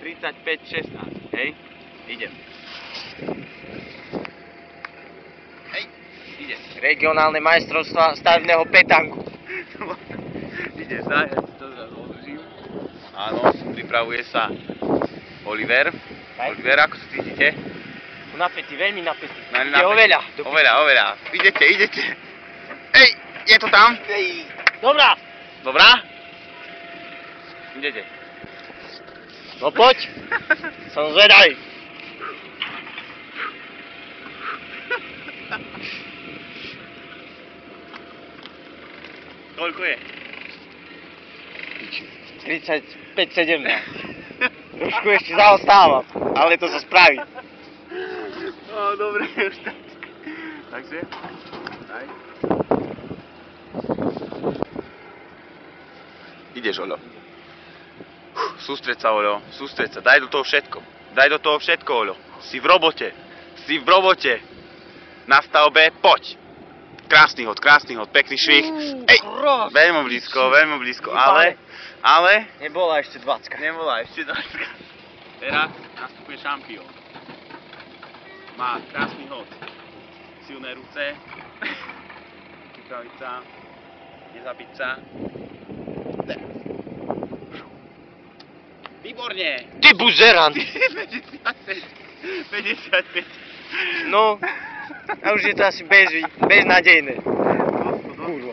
35, 16, hej? Idem. Hej, idem. Regionálne majstrovstvá stavebného petangu. Ideš, daj, ja si to zrazu održím. Áno, pripravuje sa Oliver. Hej. Oliver, ako sa cítite? Napätý, veľmi napätý. Je oveľa. Oveľa. Idete. Hej, je to tam? Hej. Dobrá. Dobrá? Idete. No poď. Som zvedavý. Koľko je? 35-17. Trošku ešte zaostávam, ale to sa spraví. No, dobre, už tak. Takže, daj. Ideš, Oľo. Sústreď sa, Oľo, sústreď sa. Daj do toho všetko. Oľo. Si v robote. Na stavbe, poď. Krásny hod, pekný švih. Ej, veľmi blízko, ale... Nebola ešte 20. Teraz nastupuje šampión. Má krásny hod. Silné ruce. Pripraviť sa. Nezabiť sa. Teraz. Výborne! Ty buzerant! 55. No, a už je to asi beznádejné. Kurva.